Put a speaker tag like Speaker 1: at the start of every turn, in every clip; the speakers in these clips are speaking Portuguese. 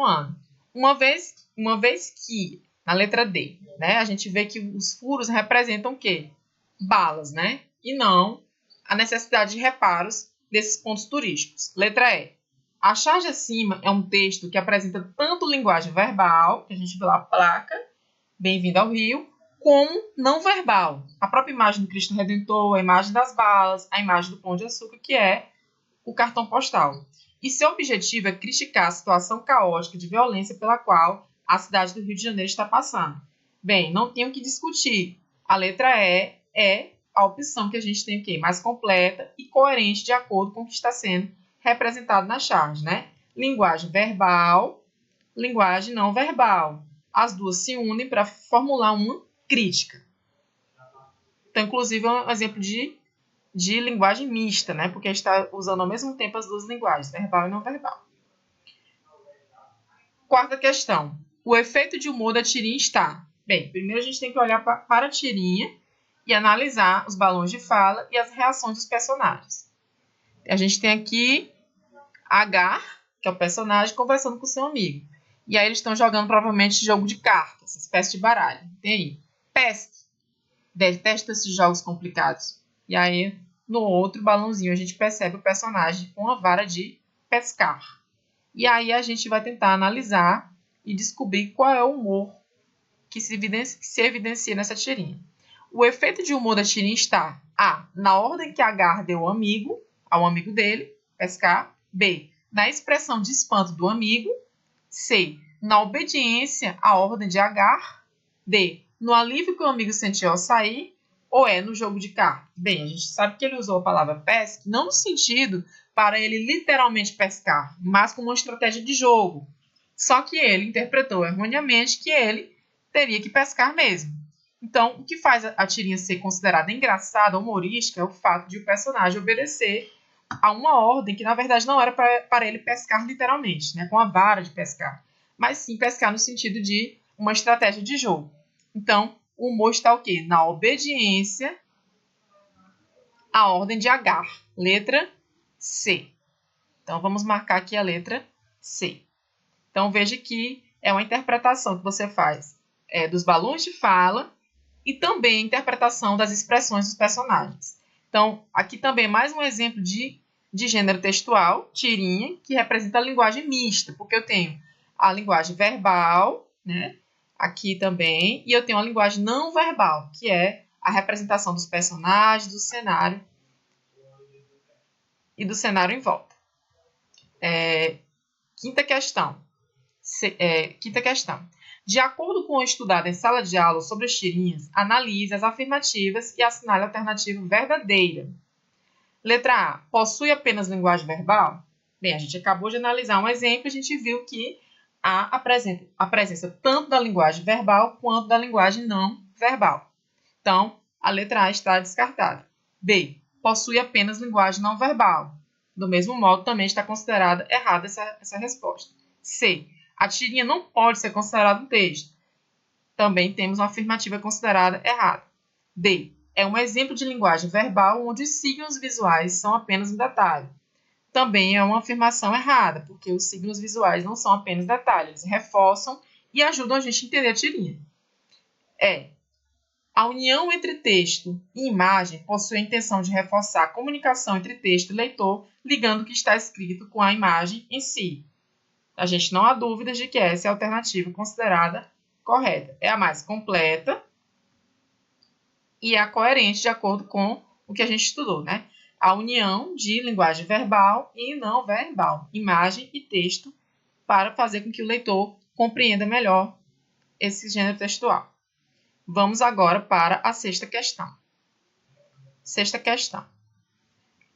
Speaker 1: atuando. Uma vez que, na letra D, né, a gente vê que os furos representam o quê? Balas, né? E não a necessidade de reparos desses pontos turísticos. Letra E. A charge acima é um texto que apresenta tanto linguagem verbal, que a gente vê lá a placa, Bem-vindo ao Rio, como não verbal. A própria imagem do Cristo Redentor, a imagem das balas, a imagem do Pão de Açúcar, que é o cartão postal. E seu objetivo é criticar a situação caótica de violência pela qual a cidade do Rio de Janeiro está passando. Bem, não tenho o que discutir. A letra E é a opção que a gente tem aqui, mais completa e coerente de acordo com o que está sendo representado na charge, né? Linguagem verbal, linguagem não verbal. As duas se unem para formular uma crítica. Então, inclusive, é um exemplo de linguagem mista, né? Porque a gente está usando ao mesmo tempo as duas linguagens, verbal e não verbal. Quarta questão. O efeito de humor da tirinha está... Bem, primeiro a gente tem que olhar para a tirinha e analisar os balões de fala e as reações dos personagens. A gente tem aqui H, que é o personagem, conversando com seu amigo. E aí eles estão jogando provavelmente jogo de cartas, espécie de baralho. Tem aí. Pesque. Detesta esses jogos complicados. E aí, no outro balãozinho, a gente percebe o personagem com uma vara de pescar. E aí a gente vai tentar analisar e descobrir qual é o humor que se evidencia nessa tirinha. O efeito de humor da tirinha está A. Na ordem que H deu ao amigo dele, pescar. B. Na expressão de espanto do amigo. C. Na obediência à ordem de H. D. No alívio que o amigo sentiu ao sair. Ou é no jogo de cartas? Bem, a gente sabe que ele usou a palavra pesque, não no sentido para ele literalmente pescar, mas como uma estratégia de jogo. Só que ele interpretou erroneamente que ele teria que pescar mesmo. Então, o que faz a tirinha ser considerada engraçada, humorística, é o fato de o personagem obedecer a uma ordem que, na verdade, não era para ele pescar literalmente, né, com a vara de pescar, mas sim pescar no sentido de uma estratégia de jogo. Então, o humor está o quê? Na obediência à ordem de H, letra C. Então, vamos marcar aqui a letra C. Então, veja que é uma interpretação que você faz dos balões de fala e também a interpretação das expressões dos personagens. Então, aqui também mais um exemplo de gênero textual, tirinha, que representa a linguagem mista, porque eu tenho a linguagem verbal, né, aqui também, e eu tenho a linguagem não verbal, que é a representação dos personagens, do cenário e do cenário em volta. Quinta questão. De acordo com o estudado em sala de aula sobre as tirinhas, analise as afirmativas e assinale a alternativa verdadeira. Letra A. Possui apenas linguagem verbal? Bem, a gente acabou de analisar um exemplo e a gente viu que há a presença tanto da linguagem verbal quanto da linguagem não verbal. Então, a letra A está descartada. B. Possui apenas linguagem não verbal. Do mesmo modo, também está considerada errada essa resposta. C. A tirinha não pode ser considerada um texto. Também temos uma afirmativa considerada errada. D. É um exemplo de linguagem verbal onde os signos visuais são apenas um detalhe. Também é uma afirmação errada, porque os signos visuais não são apenas detalhes, eles reforçam e ajudam a gente a entender a tirinha. A união entre texto e imagem possui a intenção de reforçar a comunicação entre texto e leitor, ligando o que está escrito com a imagem em si. A gente não há dúvidas de que essa é a alternativa considerada correta. É a mais completa e é a coerente de acordo com o que a gente estudou, né? A união de linguagem verbal e não verbal, imagem e texto, para fazer com que o leitor compreenda melhor esse gênero textual. Vamos agora para a sexta questão. Sexta questão.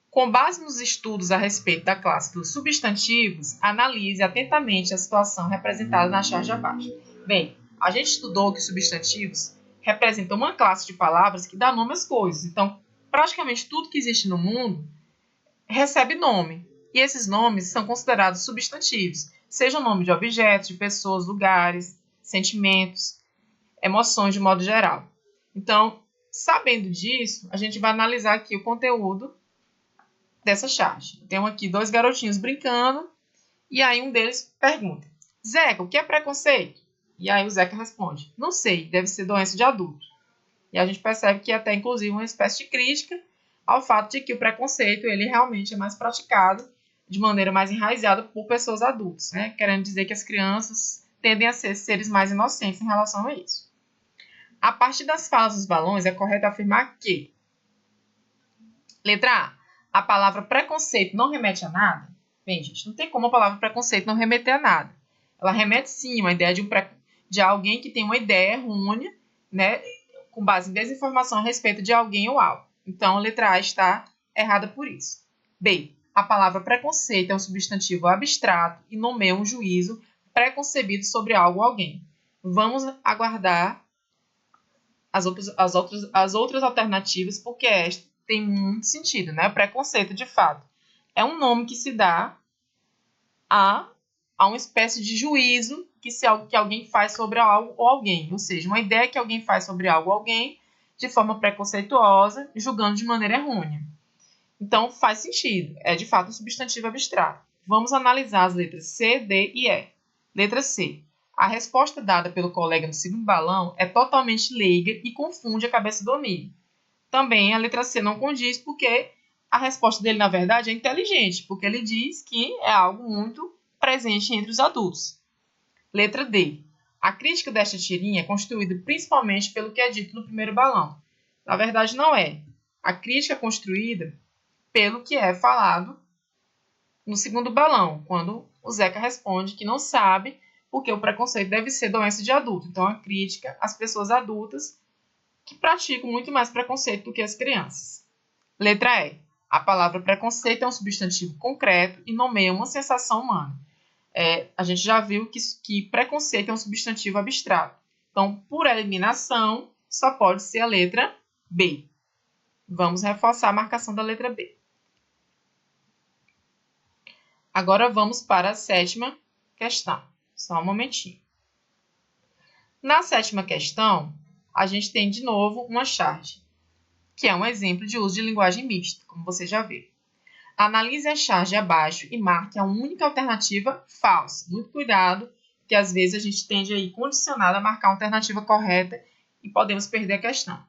Speaker 1: Com base nos estudos a respeito da classe dos substantivos, analise atentamente a situação representada na charge abaixo. Bem, a gente estudou que substantivos representam uma classe de palavras que dá nome às coisas. Então, praticamente tudo que existe no mundo recebe nome. E esses nomes são considerados substantivos, seja o nome de objetos, de pessoas, lugares, sentimentos, emoções de modo geral. Então, sabendo disso, a gente vai analisar aqui o conteúdo dessa charge. Tenho aqui dois garotinhos brincando e aí um deles pergunta: Zeca, o que é preconceito? E aí o Zeca responde, não sei, deve ser doença de adulto. E a gente percebe que até, inclusive, uma espécie de crítica ao fato de que o preconceito ele realmente é mais praticado de maneira mais enraizada por pessoas adultas, né? Querendo dizer que as crianças tendem a ser seres mais inocentes em relação a isso. A partir das falas dos balões, é correto afirmar que, letra A palavra preconceito não remete a nada? Bem, gente, não tem como a palavra preconceito não remeter a nada. Ela remete, sim, a uma ideia de alguém que tem uma ideia errônea, né, com base em desinformação a respeito de alguém ou algo. Então, a letra A está errada por isso. B. A palavra preconceito é um substantivo abstrato e nomeia um juízo preconcebido sobre algo ou alguém. Vamos aguardar as outras alternativas, porque esta tem muito sentido, né? Preconceito, de fato, é um nome que se dá a uma espécie de juízo que alguém faz sobre algo ou alguém, ou seja, uma ideia que alguém faz sobre algo ou alguém de forma preconceituosa, julgando de maneira errônea. Então, faz sentido, é de fato um substantivo abstrato. Vamos analisar as letras C, D e E. Letra C. A resposta dada pelo colega no segundo balão é totalmente leiga e confunde a cabeça do amigo. Também a letra C não condiz porque a resposta dele, na verdade, é inteligente, porque ele diz que é algo muito presente entre os adultos. Letra D. A crítica desta tirinha é construída principalmente pelo que é dito no primeiro balão. Na verdade, não é. A crítica é construída pelo que é falado no segundo balão, quando o Zeca responde que não sabe porque o preconceito deve ser doença de adulto. Então, a crítica às pessoas adultas que praticam muito mais preconceito do que as crianças. Letra E. A palavra preconceito é um substantivo concreto e nomeia uma sensação humana. A gente já viu que preconceito é um substantivo abstrato. Então, por eliminação, só pode ser a letra B. Vamos reforçar a marcação da letra B. Agora vamos para a sétima questão. Só um momentinho. Na sétima questão, a gente tem de novo uma charge, que é um exemplo de uso de linguagem mista, como você já viu. Analise a charge abaixo e marque a única alternativa falsa. Muito cuidado, porque às vezes a gente tende a ir condicionado a marcar a alternativa correta e podemos perder a questão.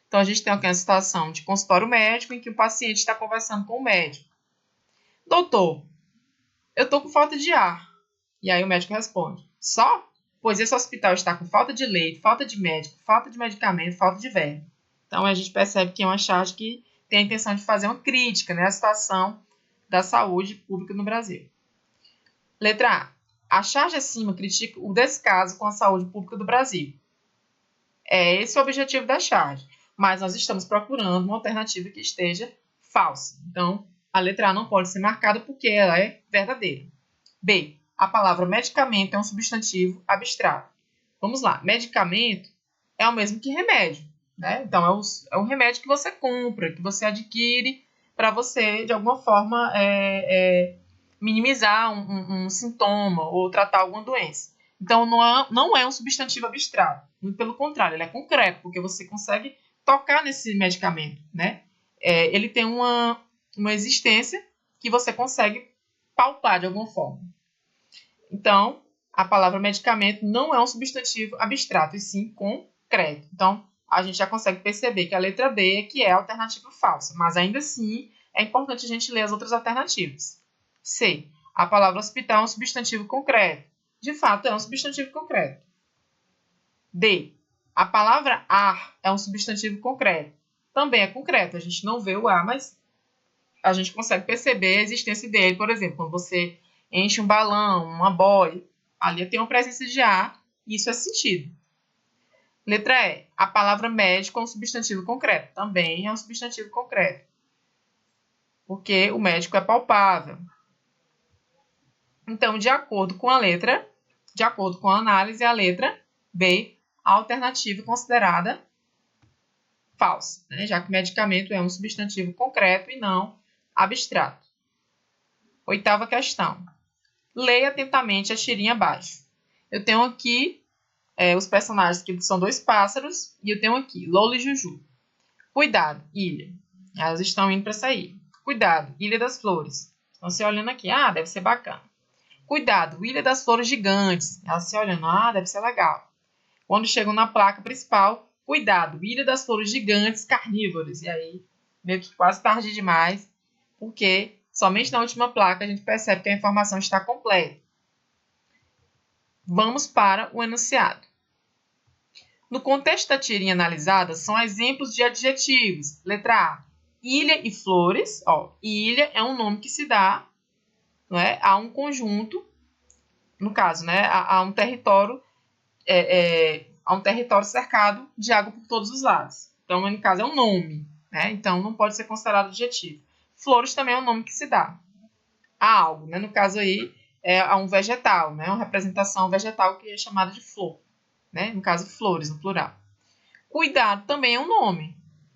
Speaker 1: Então, a gente tem aqui uma situação de consultório médico em que o paciente está conversando com o médico. Doutor, eu estou com falta de ar. E aí o médico responde, só? Pois esse hospital está com falta de leito, falta de médico, falta de medicamento, falta de verba. Então, a gente percebe que é uma charge que tem a intenção de fazer uma crítica, né, à situação da saúde pública no Brasil. Letra A. A charge acima critica o descaso com a saúde pública do Brasil. É esse o objetivo da charge, mas nós estamos procurando uma alternativa que esteja falsa. Então, a letra A não pode ser marcada porque ela é verdadeira. B. A palavra medicamento é um substantivo abstrato. Vamos lá. Medicamento é o mesmo que remédio, né? Então, é um remédio que você compra, que você adquire para você, de alguma forma, minimizar um sintoma ou tratar alguma doença. Então, não é um substantivo abstrato. Muito pelo contrário, ele é concreto, porque você consegue tocar nesse medicamento, né? Ele tem uma existência que você consegue palpar de alguma forma. Então, a palavra medicamento não é um substantivo abstrato, e sim concreto. Então, a gente já consegue perceber que a letra B é que é a alternativa falsa, mas ainda assim é importante a gente ler as outras alternativas. C. A palavra hospital é um substantivo concreto. De fato, é um substantivo concreto. D. A palavra ar é um substantivo concreto. Também é concreto. A gente não vê o ar, mas a gente consegue perceber a existência dele. Por exemplo, quando você enche um balão, uma boia, ali tem uma presença de ar, e isso é sentido. Letra E. A palavra médico é um substantivo concreto. Também é um substantivo concreto. Porque o médico é palpável. Então, de acordo com a análise, a letra B, a alternativa considerada falsa, né? Já que medicamento é um substantivo concreto e não abstrato. Oitava questão. Leia atentamente a tirinha abaixo. Eu tenho aqui os personagens que são dois pássaros e eu tenho aqui Lola e Juju. Cuidado, ilha. Elas estão indo para sair. Cuidado, Ilha das Flores. Então, você olhando aqui, deve ser bacana. Cuidado, Ilha das Flores Gigantes. Ela se olhando, deve ser legal. Quando chegam na placa principal, cuidado, Ilha das Flores Gigantes Carnívoras. E aí, meio que quase tarde demais, porque somente na última placa a gente percebe que a informação está completa. Vamos para o enunciado. No contexto da tirinha analisada, são exemplos de adjetivos. Letra A, ilha e flores. Ilha é um nome que se dá, não é, a um conjunto, no caso, né, a um território, a um território cercado de água por todos os lados. Então, no caso, é um nome, né? Então, não pode ser considerado adjetivo. Flores também é um nome que se dá a algo, né? No caso aí, é a um vegetal, né? Uma representação vegetal que é chamada de flor, né? No caso, flores, no plural. Cuidado também é um nome.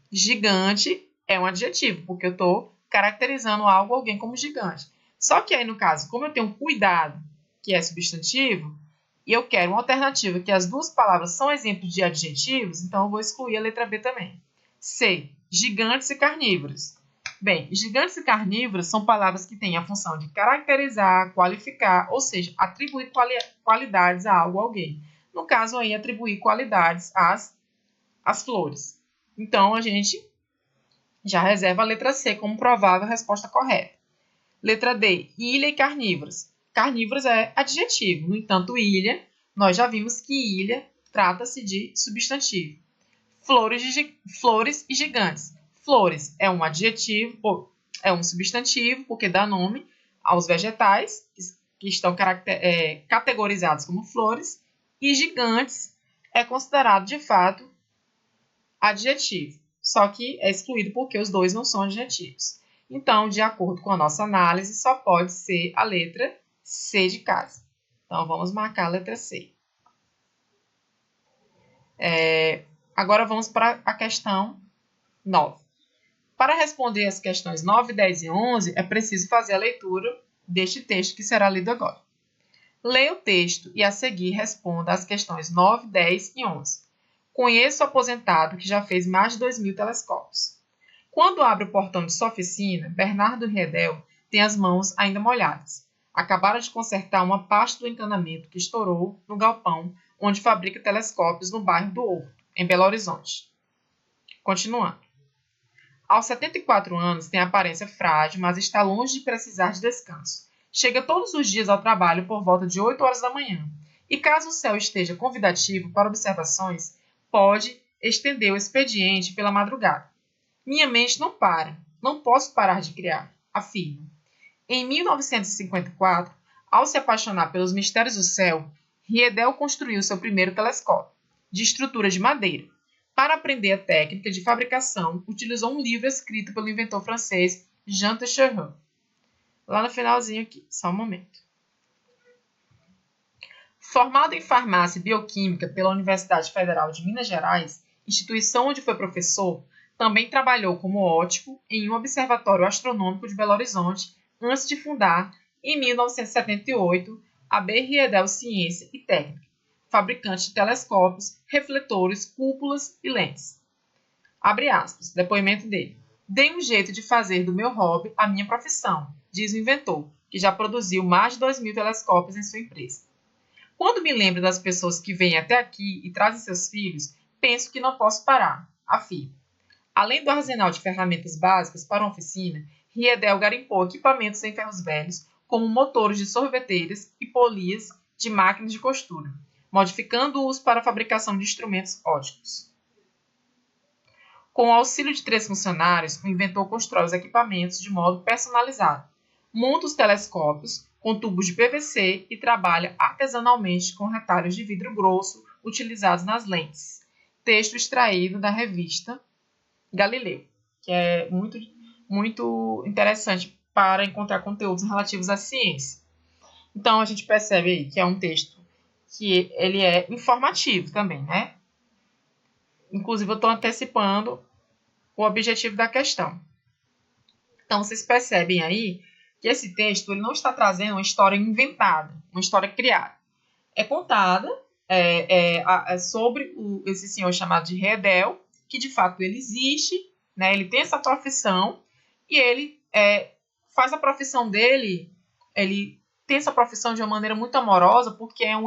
Speaker 1: Gigante é um adjetivo, porque eu estou caracterizando algo ou alguém como gigante. Só que aí, no caso, como eu tenho cuidado, que é substantivo, e eu quero uma alternativa que as duas palavras são exemplos de adjetivos, então eu vou excluir a letra B também. C, gigantes e carnívoros. Bem, gigantes e carnívoros são palavras que têm a função de caracterizar, qualificar, ou seja, atribuir qualidades a algo ou alguém. No caso aí, atribuir qualidades às flores. Então, a gente já reserva a letra C como provável resposta correta. Letra D, ilha e carnívoros. Carnívoros é adjetivo, no entanto, ilha, nós já vimos que ilha trata-se de substantivo. Flores e gigantes. Flores é um adjetivo, ou é um substantivo, porque dá nome aos vegetais, que estão categorizados como flores, e gigantes é considerado, de fato, adjetivo. Só que é excluído porque os dois não são adjetivos. Então, de acordo com a nossa análise, só pode ser a letra C de casa. Então, vamos marcar a letra C. Agora, vamos para a questão 9. Para responder as questões 9, 10 e 11, é preciso fazer a leitura deste texto que será lido agora. Leia o texto e, a seguir, responda às questões 9, 10 e 11. Conheço o aposentado que já fez mais de 2.000 telescópios. Quando abre o portão de sua oficina, Bernardo Riedel tem as mãos ainda molhadas. Acabara de consertar uma parte do encanamento que estourou no galpão onde fabrica telescópios no bairro do Horto, em Belo Horizonte. Continuando. Aos 74 anos, tem aparência frágil, mas está longe de precisar de descanso. Chega todos os dias ao trabalho por volta de 8 horas da manhã. E caso o céu esteja convidativo para observações, pode estender o expediente pela madrugada. Minha mente não para. Não posso parar de criar, afirma. Em 1954, ao se apaixonar pelos mistérios do céu, Riedel construiu seu primeiro telescópio, de estrutura de madeira. Para aprender a técnica de fabricação, utilizou um livro escrito pelo inventor francês Jean Teicheron. Lá no finalzinho aqui, só um momento. Formado em farmácia e bioquímica pela Universidade Federal de Minas Gerais, instituição onde foi professor, também trabalhou como óptico em um observatório astronômico de Belo Horizonte antes de fundar, em 1978, a B. Riedel Ciência e Técnica, fabricante de telescópios, refletores, cúpulas e lentes. Abre aspas, depoimento dele. Dei um jeito de fazer do meu hobby a minha profissão, diz o inventor, que já produziu mais de 2.000 telescópios em sua empresa. Quando me lembro das pessoas que vêm até aqui e trazem seus filhos, penso que não posso parar, afirma. Além do arsenal de ferramentas básicas para uma oficina, Riedel garimpou equipamentos em ferros velhos, como motores de sorveteiras e polias de máquinas de costura, modificando-os para a fabricação de instrumentos óticos. Com o auxílio de 3 funcionários, o inventor constrói os equipamentos de modo personalizado, monta os telescópios com tubos de PVC e trabalha artesanalmente com retalhos de vidro grosso utilizados nas lentes. Texto extraído da revista Galileu, que é muito interessante para encontrar conteúdos relativos à ciência. Então, a gente percebe aí que é um texto que ele é informativo também, né? Inclusive, eu estou antecipando o objetivo da questão. Então, vocês percebem aí que esse texto ele não está trazendo uma história inventada, uma história criada. É contada sobre esse senhor chamado de Riedel, que de fato ele existe, né? Ele tem essa profissão e ele faz a profissão dele, ele tem essa profissão de uma maneira muito amorosa, porque é um